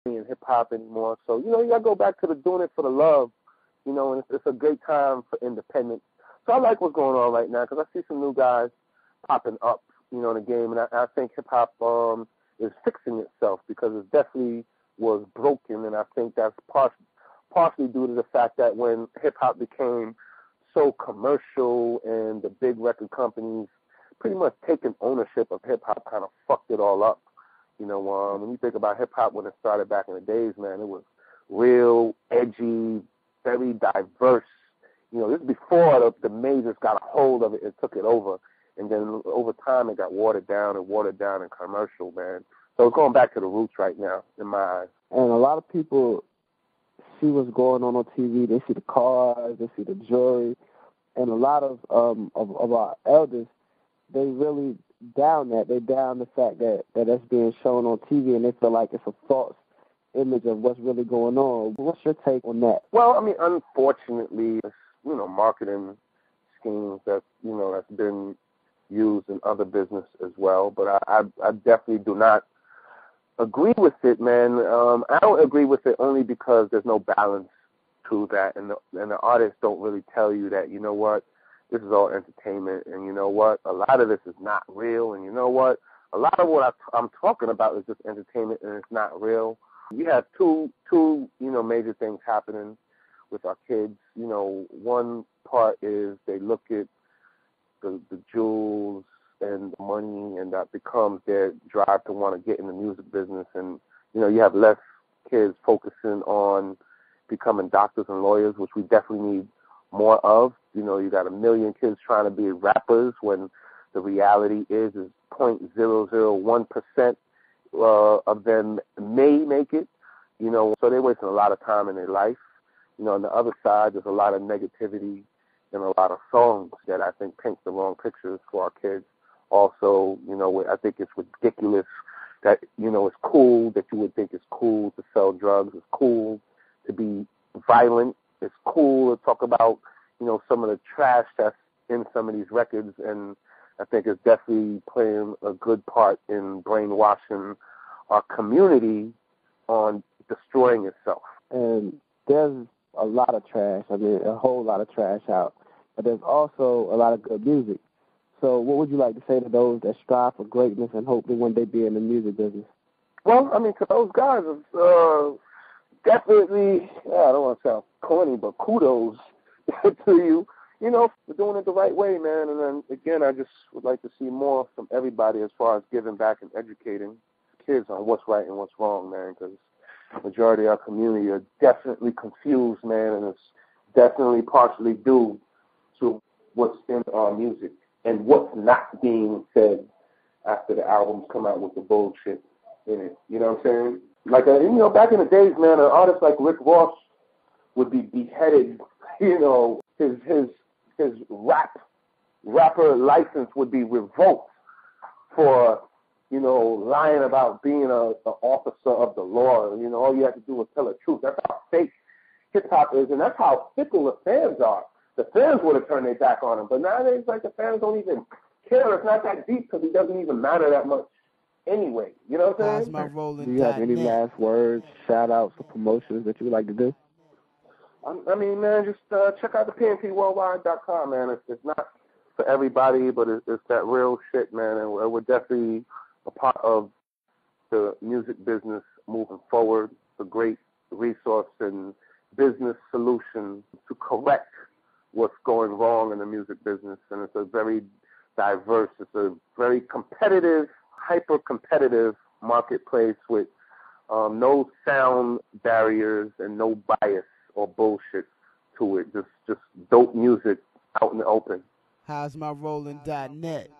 in hip hop anymore. So, you gotta go back to the doing it for the love, and it's a great time for independence. So I like what's going on right now because I see some new guys popping up, in the game, and I think hip hop is fixing itself because it definitely was broken, and I think that's partially due to the fact that when hip hop became so commercial and the big record companies pretty much taking ownership of hip hop kind of fucked it all up. When you think about hip hop when it started back in the days, man, it was real edgy, very diverse. This is before the majors got a hold of it and took it over. And then over time it got watered down and commercial, man. So it's going back to the roots right now, in my eyes. And a lot of people see what's going on TV. They see the cars, they see the jewelry, and a lot of our elders, they really down that. They down the fact that that's being shown on TV, and they feel like it's a false image of what's really going on. What's your take on that? Well, I mean, unfortunately, it's, marketing schemes that's been used in other business as well. But I definitely do not agree with it, man. I don't agree with it only because there's no balance to that, and the artists don't really tell you that, this is all entertainment, and a lot of this is not real, and a lot of what I'm talking about is just entertainment, and it's not real. We have two major things happening with our kids. One part is they look at the jewels and the money, and that becomes their drive to want to get in the music business. And, you have less kids focusing on becoming doctors and lawyers, which we definitely need more of. You got 1 million kids trying to be rappers when the reality is 0.001% of them may make it, so they're wasting a lot of time in their life. On the other side, there's a lot of negativity and a lot of songs that I think paint the wrong pictures for our kids. Also, I think it's ridiculous that, it's cool that you would think it's cool to sell drugs. It's cool to be violent. It's cool to talk about, some of the trash that's in some of these records. And I think it's definitely playing a good part in brainwashing our community on destroying itself. And there's a lot of trash. I mean, a whole lot of trash out. But there's also a lot of good music. So what would you like to say to those that strive for greatness and hope to one day be in the music business? Well, I mean, to those guys, it's definitely, I don't want to sound corny, but kudos to you, for doing it the right way, man. And then, again, I just would like to see more from everybody as far as giving back and educating kids on what's right and what's wrong, man, because the majority of our community are definitely confused, man, and it's definitely partially due to what's in our music and what's not being said after the albums come out with the bullshit in it. You know what I'm saying? Like, back in the days, man, an artist like Rick Ross would be beheaded. His rapper license would be revoked for, lying about being an officer of the law. All you have to do is tell the truth. That's how fake hip-hop is, and that's how fickle the fans are. The fans would have turned their back on him, but nowadays, the fans don't even care. It's not that deep because it doesn't even matter that much anyway. You know what I'm saying? Do you have any last words, shout-outs, or promotions that you would like to do? I mean, man, just check out the PNPWorldwide.com, man. It's not for everybody, but it's that real shit, man. And we're definitely a part of the music business moving forward. It's a great resource and business solution to correct what's going wrong in the music business. And it's a very diverse, it's a very competitive, hyper-competitive marketplace with no sound barriers and no bias or bullshit to it. Just dope music out in the open. HowsMyRollin.net